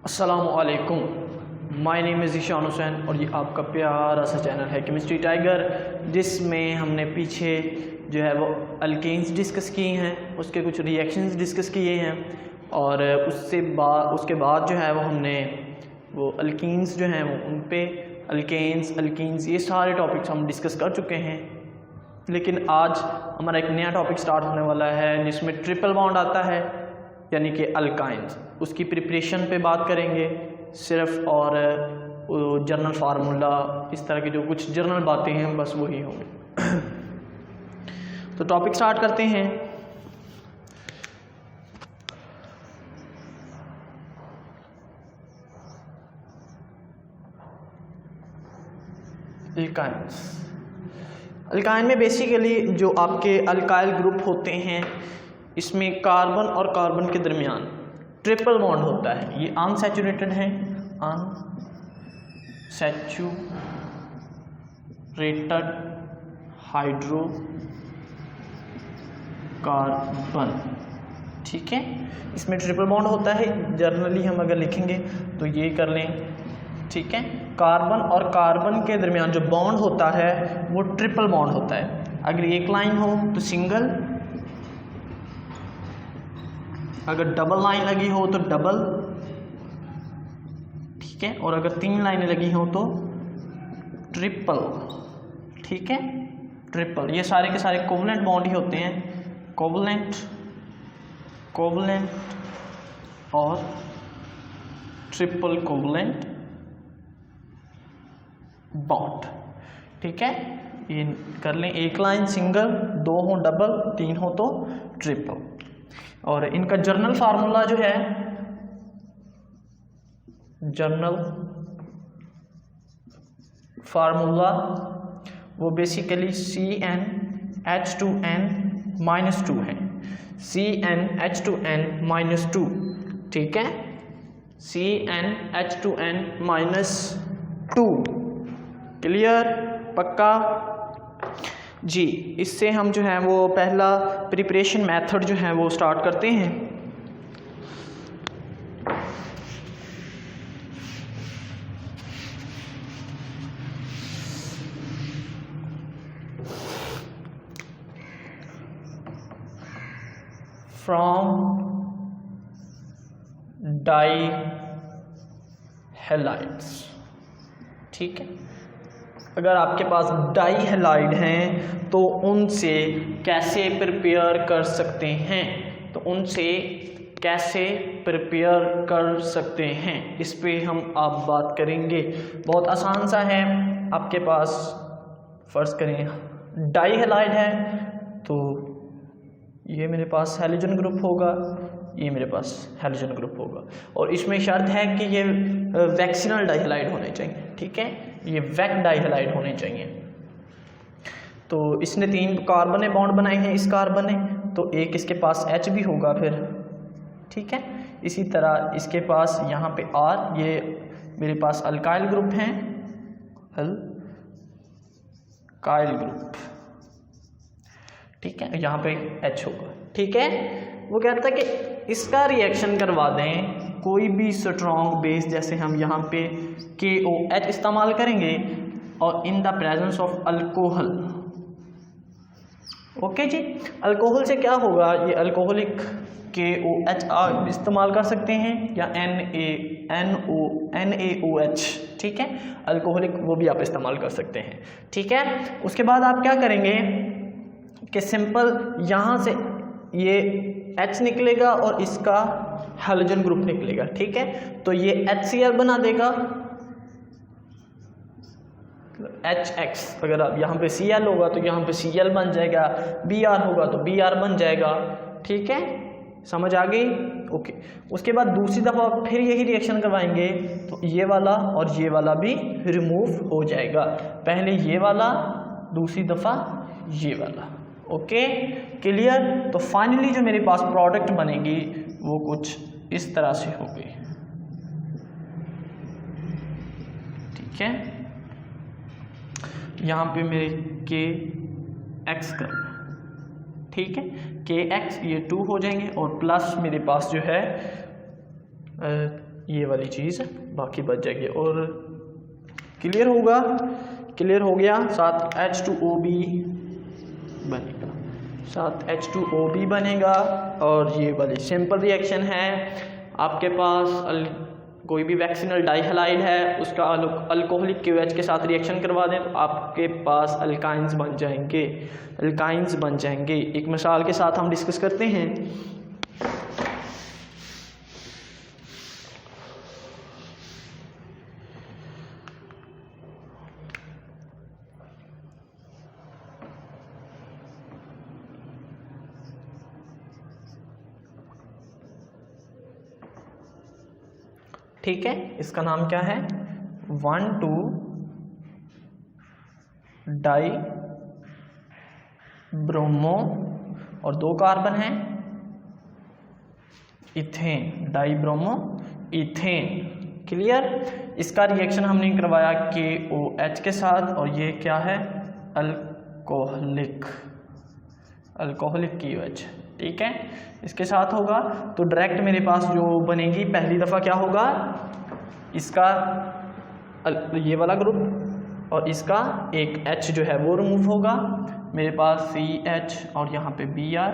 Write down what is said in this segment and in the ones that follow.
अस्सलामुअलैकुम, my name is Ishaan Hussain और ये आपका प्यारा सा चैनल है केमिस्ट्री टाइगर, जिसमें हमने पीछे जो है वो अल्केन्स डिस्कस किए हैं, उसके कुछ रिएक्शंस डिस्कस किए हैं और उसके बाद जो है वो हमने वो अल्कीन्स जो हैं वो उन पे अल्कीन्स ये सारे टॉपिक्स हम डिस्कस कर चुके हैं। लेकिन आज हमारा एक नया टॉपिक स्टार्ट होने वाला है जिसमें ट्रिपल बॉन्ड आता है, यानी कि अल्काइंस। उसकी प्रिपरेशन पे बात करेंगे सिर्फ, और जर्नल फार्मूला, इस तरह की जो कुछ जर्नल बातें हैं बस वही होंगे। तो टॉपिक स्टार्ट करते हैं। अल्काइन में बेसिकली जो आपके अल्काइल ग्रुप होते हैं, इसमें कार्बन और कार्बन के दरमियान ट्रिपल बॉन्ड होता है। ये अनसैचुरेटेड है, अनसैचुरेटेड हाइड्रोकार्बन, ठीक है। इसमें ट्रिपल बॉन्ड होता है। जर्नली हम अगर लिखेंगे तो ये कर लें, ठीक है। कार्बन और कार्बन के दरमियान जो बॉन्ड होता है वो ट्रिपल बॉन्ड होता है। अगर एक लाइन हो तो सिंगल, अगर डबल लाइन लगी हो तो डबल, ठीक है, और अगर 3 लाइनें लगी हो तो ट्रिपल, ठीक है, ट्रिपल। ये सारे के सारे कोवलेंट बॉन्ड ही होते हैं, कोवलेंट और ट्रिपल कोवलेंट बॉन्ड, ठीक है। ये कर लें, एक लाइन सिंगल, 2 हो डबल, 3 हो तो ट्रिपल। और इनका जर्नल फार्मूला जो है, जर्नल फार्मूला वो बेसिकली CnH2n-2 है, CnH2n-2, ठीक है, CnH2n-2। क्लियर, पक्का जी। इससे हम जो है वो पहला प्रिपरेशन मेथड जो है वो स्टार्ट करते हैं। फ्रॉम डाईहैलाइड्स, ठीक है। अगर आपके पास डाईहैलाइड हैं तो उनसे कैसे प्रिपेयर कर सकते हैं, इस पे हम आप बात करेंगे। बहुत आसान सा है। आपके पास फर्ज करें डाईहैलाइड है तो ये मेरे पास हैलोजन ग्रुप होगा, ये मेरे पास हैलोजन ग्रुप होगा, और इसमें शर्त है कि ये वैक्सीनल डाईहैलाइड होने चाहिए, ठीक है, ये वैक डाईहैलाइड होने चाहिए। तो इसने 3 कार्बन बॉन्ड बनाए हैं, इस कार्बन ने, तो एक इसके पास H भी होगा फिर, ठीक है। इसी तरह इसके पास यहाँ पे R, ये मेरे पास अल्काइल ग्रुप हैं, अल्काइल ग्रुप, ठीक है, यहाँ पे H होगा, ठीक है। वो कहता है कि इसका रिएक्शन करवा दें कोई भी स्ट्रॉन्ग बेस, जैसे हम यहाँ पे KOH इस्तेमाल करेंगे और in the presence of alcohol, okay जी। अल्कोहल से क्या होगा, ये अल्कोहलिक KOH इस्तेमाल कर सकते हैं या NaOH, ठीक है, अल्कोहलिक वो भी आप इस्तेमाल कर सकते हैं, ठीक है। उसके बाद आप क्या करेंगे कि सिंपल यहाँ से ये H निकलेगा और इसका हैलोजन ग्रुप निकलेगा, ठीक है। तो ये HCl बना देगा, HX, अगर आप यहाँ पे Cl होगा तो यहाँ पे Cl बन जाएगा, Br होगा तो Br बन जाएगा, ठीक है, समझ आ गई, ओके। उसके बाद दूसरी दफ़ा फिर यही रिएक्शन करवाएंगे तो ये वाला और ये वाला भी रिमूव हो जाएगा, पहले ये वाला, दूसरी दफ़ा ये वाला, ओके, क्लियर। तो फाइनली जो मेरे पास प्रोडक्ट बनेगी वो कुछ इस तरह से होगी, ठीक है। यहाँ पे मेरे KX कर, ठीक है, KX ये 2 हो जाएंगे और प्लस मेरे पास जो है ये वाली चीज़ बाकी बच जाएगी और क्लियर होगा। क्लियर हो गया। साथ H2OB बनेगा, साथ H2OB बनेगा। और ये वाली सिंपल रिएक्शन है। आपके पास कोई भी वैक्सीनल डाइहैलाइड है, उसका अल्कोहलिक KOH के साथ रिएक्शन करवा दें तो आपके पास अल्काइंस बन जाएंगे, अल्काइंस बन जाएंगे। एक मिसाल के साथ हम डिस्कस करते हैं। ठीक है, इसका नाम क्या है? 1,2-डाई ब्रोमो और 2 कार्बन है ethane, die bromo ethane. Clear. इसका रिएक्शन हमने करवाया KOH के साथ और ये क्या है? Alcoholic KOH। ठीक है, इसके साथ होगा तो डायरेक्ट मेरे पास जो बनेगी पहली दफ़ा क्या होगा? इसका ये वाला ग्रुप और इसका एक H जो है वो रिमूव होगा। मेरे पास CH और यहाँ पे Br।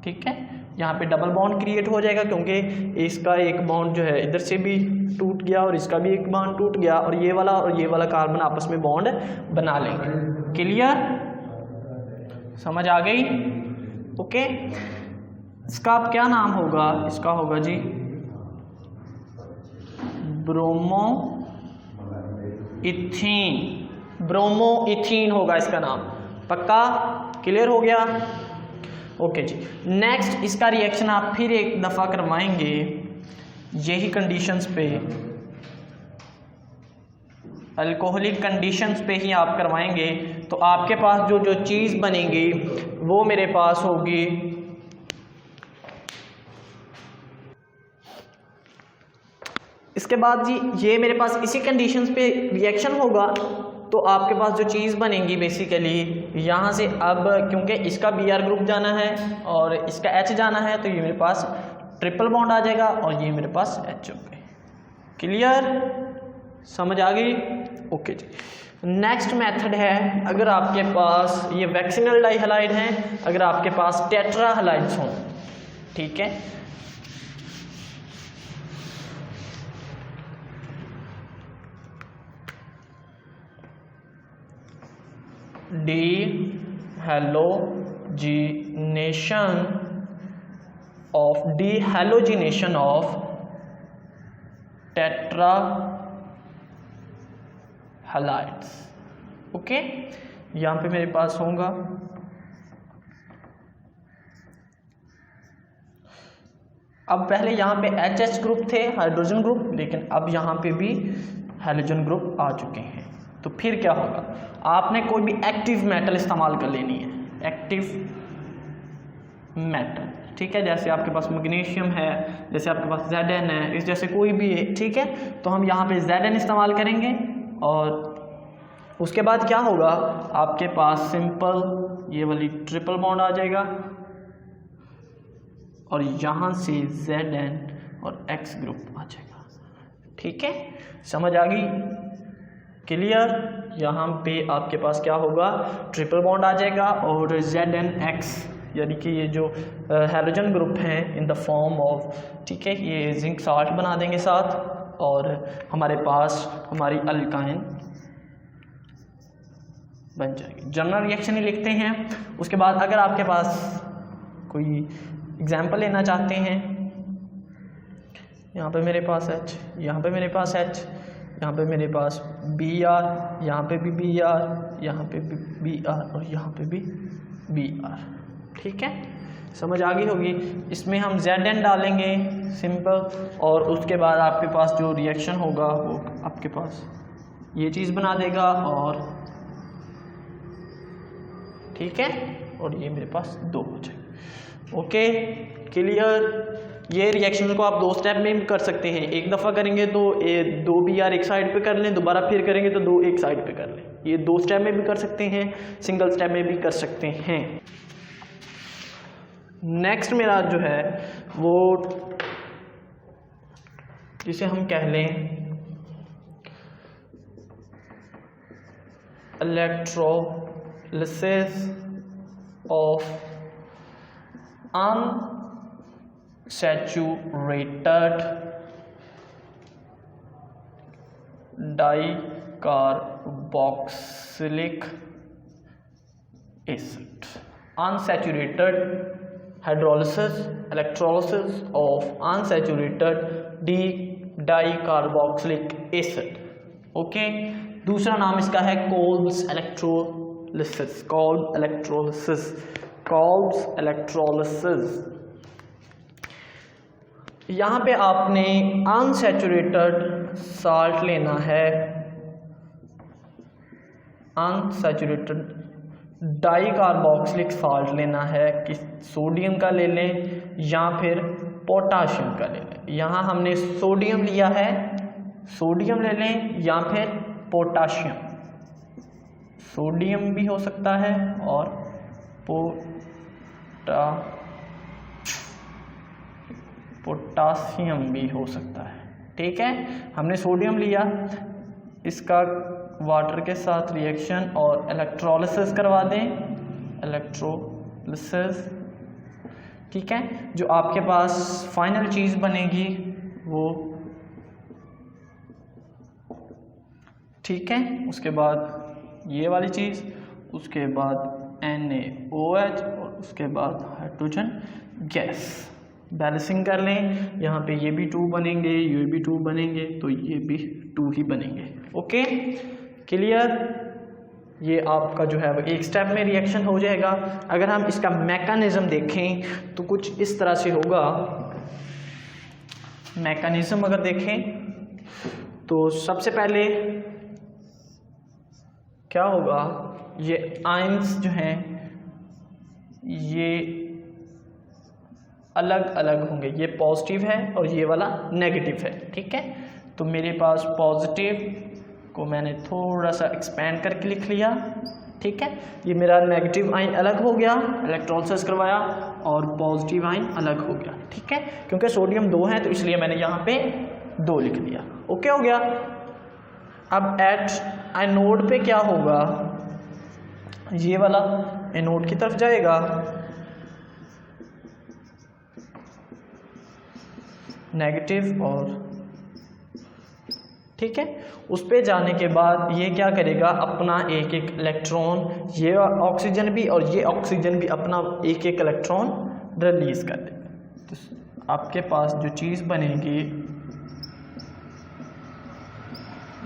ठीक है, यहाँ पे डबल बॉन्ड क्रिएट हो जाएगा क्योंकि इसका एक बॉन्ड जो है इधर से भी टूट गया और इसका भी एक बॉन्ड टूट गया और ये वाला कार्बन आपस में बॉन्ड बना लेंगे। क्लियर, समझ आ गई? ओके। इसका अब क्या नाम होगा? इसका होगा जी ब्रोमो इथीन, ब्रोमो इथीन होगा इसका नाम। पक्का? क्लियर हो गया? ओके जी। नेक्स्ट इसका रिएक्शन आप फिर एक दफ़ा करवाएंगे यही कंडीशंस पे, अल्कोहलिक कंडीशंस पे ही आप करवाएंगे तो आपके पास जो चीज़ बनेगी वो मेरे पास होगी इसके बाद जी ये मेरे पास इसी कंडीशंस पे रिएक्शन होगा तो आपके पास जो चीज़ बनेगी बेसिकली यहाँ से, अब क्योंकि इसका Br ग्रुप जाना है और इसका H जाना है तो ये मेरे पास ट्रिपल बॉन्ड आ जाएगा और ये मेरे पास H हो गए। क्लियर, समझ आ गई? ओके जी। नेक्स्ट मेथड है, अगर आपके पास ये वैक्सीनल डाइहैलाइड हैं, अगर आपके पास टेट्रा हैलाइड्स हों, ठीक है, dehalogenation of tetra halides. Okay, यहाँ पे मेरे पास होगा अब पहले यहाँ पे HH ग्रुप थे, हाइड्रोजन ग्रुप, लेकिन अब यहाँ पे भी हैलोजन ग्रुप आ चुके हैं। तो फिर क्या होगा? आपने कोई भी एक्टिव मेटल इस्तेमाल कर लेनी है, एक्टिव मेटल। ठीक है, जैसे आपके पास मैग्नीशियम है, जैसे आपके पास Zn है, इस जैसे कोई भी है। ठीक है, तो हम यहाँ पे Zn इस्तेमाल करेंगे और उसके बाद क्या होगा? आपके पास सिंपल ये वाली ट्रिपल बॉन्ड आ जाएगा और यहाँ से Zn और X ग्रुप आ जाएगा। ठीक है, समझ आ गई? क्लियर। यहाँ पे आपके पास क्या होगा? ट्रिपल बॉन्ड आ जाएगा और ZnX यानी कि ये जो हैलोजन ग्रुप हैं इन द फॉर्म ऑफ, ठीक है, ये जिंक साल्ट बना देंगे साथ और हमारे पास हमारी अल्काइन बन जाएगी। जनरल रिएक्शन ही लिखते हैं। उसके बाद अगर आपके पास कोई एग्जाम्पल लेना चाहते हैं, यहाँ पे मेरे पास H, यहाँ पे मेरे पास H, यहाँ पे मेरे पास Br, यहाँ पे भी Br, यहाँ पे भी Br और यहाँ पे भी Br। ठीक है, समझ आ गई होगी। इसमें हम Zn डालेंगे सिंपल और उसके बाद आपके पास जो रिएक्शन होगा वो आपके पास ये चीज़ बना देगा और ठीक है, और ये मेरे पास 2 हो जाएगा। Okay, clear. ये रिएक्शन को आप 2 स्टेप में भी कर सकते हैं। एक दफ़ा करेंगे तो 2 Br एक साइड पे कर लें, दोबारा फिर करेंगे तो 2 एक साइड पे कर लें। ये 2 स्टेप में भी कर सकते हैं, सिंगल स्टेप में भी कर सकते हैं। नेक्स्ट मेरा जो है वो जिसे हम कह लें electrolysis of unsaturated dicarboxylic acid. Unsaturated electrolysis of unsaturated dicarboxylic acid. Okay, दूसरा नाम इसका है कोल्ब्स इलेक्ट्रोलिसिस। यहाँ पे आपने अनसैचुरेटेड साल्ट लेना है, अनसैचुरेटेड डाइकार्बोक्सिलिक साल्ट लेना है, कि सोडियम का ले लें या फिर पोटाशियम का ले लें। यहाँ हमने सोडियम लिया है, सोडियम ले लें या फिर पोटाशियम, सोडियम भी हो सकता है और पोटाशियम भी हो सकता है। ठीक है, हमने सोडियम लिया, इसका वाटर के साथ रिएक्शन और इलेक्ट्रोलिसिस करवा दें, इलेक्ट्रोलिसिस। ठीक है, जो आपके पास फाइनल चीज़ बनेगी वो, ठीक है, उसके बाद ये वाली चीज़, उसके बाद NaOH और उसके बाद हाइड्रोजन गैस। बैलेंसिंग कर लें, यहाँ पे ये भी 2 बनेंगे, ये भी 2 बनेंगे, तो ये भी 2 ही बनेंगे। Okay, clear. ये आपका जो है वो एक स्टेप में रिएक्शन हो जाएगा। अगर हम इसका मैकेनिज्म देखें तो कुछ इस तरह से होगा। मैकेनिज्म अगर देखें तो सबसे पहले क्या होगा, ये आयंस जो हैं ये अलग अलग होंगे, ये पॉजिटिव है और ये वाला नेगेटिव है। ठीक है, तो मेरे पास पॉजिटिव को मैंने थोड़ा सा एक्सपेंड करके लिख लिया। ठीक है, ये मेरा नेगेटिव आयन अलग हो गया, इलेक्ट्रोलिसिस करवाया, और पॉजिटिव आयन अलग हो गया। ठीक है, क्योंकि सोडियम 2 है तो इसलिए मैंने यहाँ पे 2 लिख दिया। ओके हो गया। अब एट एनोड पे क्या होगा, ये वाला एनोड की तरफ जाएगा, नेगेटिव, और ठीक है, उस पे जाने के बाद ये क्या करेगा, अपना एक एक इलेक्ट्रॉन, ये ऑक्सीजन भी और ये ऑक्सीजन भी अपना एक एक इलेक्ट्रॉन रिलीज कर देगा। तो आपके पास जो चीज़ बनेगी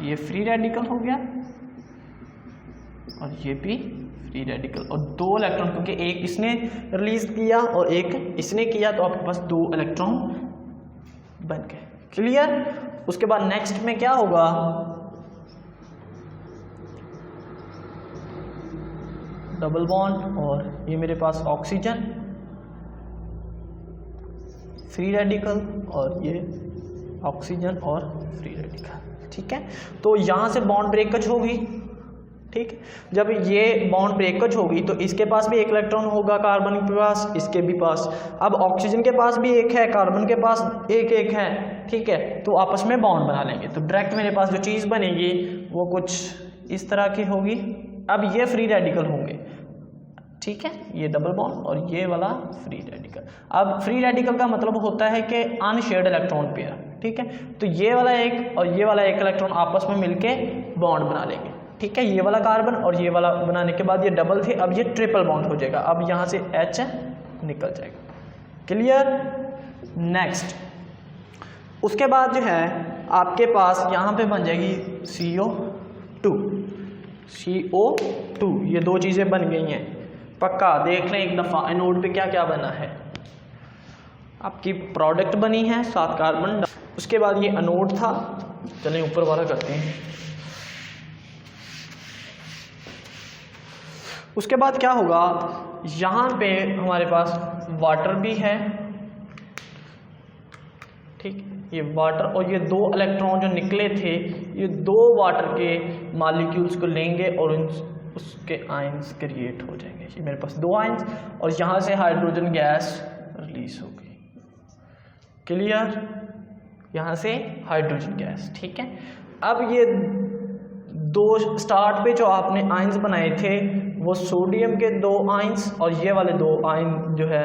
ये फ्री रेडिकल हो गया और ये भी फ्री रेडिकल, और 2 इलेक्ट्रॉन, क्योंकि एक इसने रिलीज किया और एक इसने किया, तो आपके पास 2 इलेक्ट्रॉन बन गए। क्लियर। उसके बाद नेक्स्ट में क्या होगा, डबल बॉन्ड, और ये मेरे पास ऑक्सीजन, फ्री रेडिकल, और ये ऑक्सीजन और फ्री रेडिकल। ठीक है, तो यहाँ से बॉन्ड ब्रेकज होगी। ठीक, जब ये बॉन्ड ब्रेकज होगी तो इसके पास भी एक इलेक्ट्रॉन होगा, कार्बन के पास, इसके भी पास। अब ऑक्सीजन के पास भी एक है, कार्बन के पास एक एक है। ठीक है, तो आपस में बॉन्ड बना लेंगे, तो डायरेक्ट मेरे पास जो चीज़ बनेगी वो कुछ इस तरह की होगी। अब ये फ्री रेडिकल होंगे। ठीक है, ये डबल बॉन्ड और ये वाला फ्री रेडिकल। अब फ्री रेडिकल का मतलब होता है कि अनशेयर्ड इलेक्ट्रॉन पेयर। ठीक है, तो ये वाला एक और ये वाला एक इलेक्ट्रॉन आपस में मिलके बॉन्ड बना लेंगे। ठीक है, ये वाला कार्बन और ये वाला बनाने के बाद ये डबल थे, अब ये ट्रिपल बॉन्ड हो जाएगा। अब यहाँ से H निकल जाएगा। क्लियर। नेक्स्ट, उसके बाद जो है आपके पास यहाँ पे बन जाएगी CO2। ये 2 चीज़ें बन गई हैं। पक्का देख लें एक दफ़ा एनोड पे क्या क्या बना है। आपकी प्रोडक्ट बनी है 7 कार्बन। उसके बाद ये एनोड था, चलें ऊपर वाला करते हैं। उसके बाद क्या होगा, यहाँ पे हमारे पास वाटर भी है। ठीक, ये वाटर और ये 2 इलेक्ट्रॉन जो निकले थे, ये 2 वाटर के मॉलिक्यूल्स को लेंगे और उसके आयंस क्रिएट हो जाएंगे। ये मेरे पास 2 आयंस, और यहाँ से हाइड्रोजन गैस रिलीज हो गई। क्लियर। यहाँ से हाइड्रोजन गैस, ठीक है। अब ये दो स्टार्ट पे जो आपने आयंस बनाए थे वो सोडियम के 2 आयंस और ये वाले 2 आयन जो है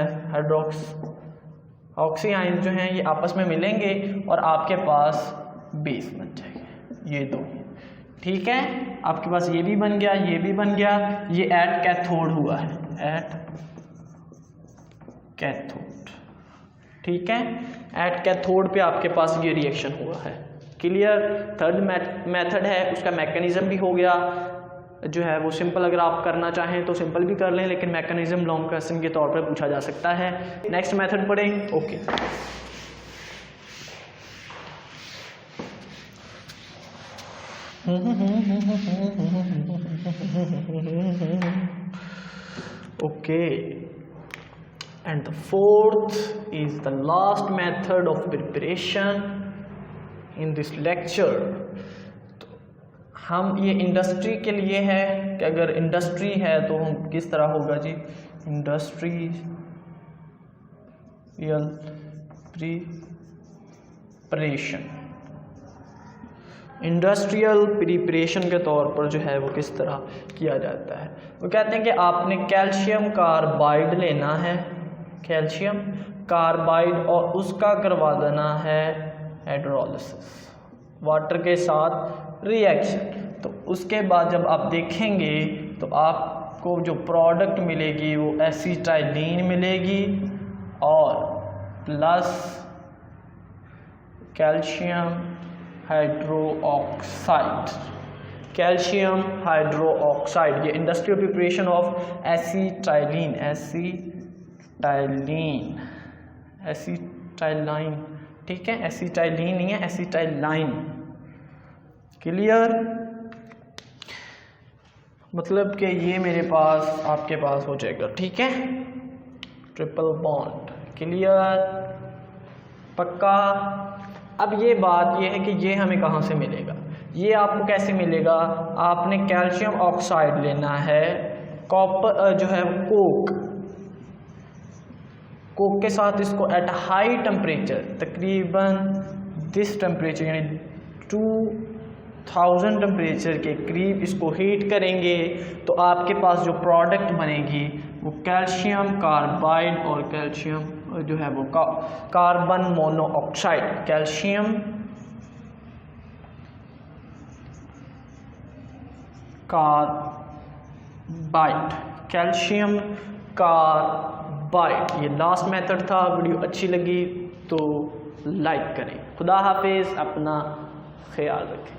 ऑक्सी आयन जो हैं ये आपस में मिलेंगे और आपके पास बेस बन जाएगा, ये 2, ठीक है। आपके पास ये भी बन गया, ये भी बन गया, ये एट कैथोड हुआ है, एट कैथोड, ठीक है। एट कैथोड पे आपके पास ये रिएक्शन हुआ है, क्लियर। थर्ड मेथड है, उसका मैकेनिज्म भी हो गया जो है वो सिंपल, अगर आप करना चाहें तो सिंपल भी कर लें, लेकिन मैकेनिज्म लॉन्ग क्वेश्चन के तौर पर पूछा जा सकता है। नेक्स्ट मेथड पढ़ें, okay. Okay, and the fourth is the last method of preparation in this lecture। तो हम ये इंडस्ट्री के लिए है कि अगर इंडस्ट्री है तो हम किस तरह होगा जी, इंडस्ट्रियल प्रिपरेशन, इंडस्ट्रियल प्रिपरेशन के तौर पर जो है वो किस तरह किया जाता है। वो कहते हैं कि आपने कैल्शियम कार्बाइड लेना है, कैल्शियम कार्बाइड, और उसका करवा देना है हाइड्रोलिसिस, वाटर के साथ रिएक्शन। तो उसके बाद जब आप देखेंगे तो आपको जो प्रोडक्ट मिलेगी वो एसिटाइलिन मिलेगी और plus calcium hydroxide, calcium hydroxide, ये इंडस्ट्रियल प्रिपरेशन ऑफ एसिटाइलिन, एसिटाइलाइन, ठीक है। एसिटाइलिन नहीं है, एसिटाइलाइन, क्लियर। मतलब कि ये मेरे पास आपके पास हो जाएगा, ठीक है, ट्रिपल बॉन्ड, क्लियर, पक्का। अब ये बात ये है कि ये हमें कहाँ से मिलेगा, ये आपको कैसे मिलेगा। आपने कैल्शियम ऑक्साइड लेना है, कॉपर जो है कोक के साथ इसको एट हाई टेम्परेचर, तकरीबन दिस टेम्परेचर यानी 2000 टेम्परेचर के करीब इसको हीट करेंगे तो आपके पास जो प्रोडक्ट बनेगी वो कैल्शियम कार्बाइड और कैल्शियम जो है वो carbon monoxide, calcium carbide, calcium carbide. ये लास्ट मेथड था। वीडियो अच्छी लगी तो लाइक करें। खुदा हाफिज़, अपना ख्याल रखें।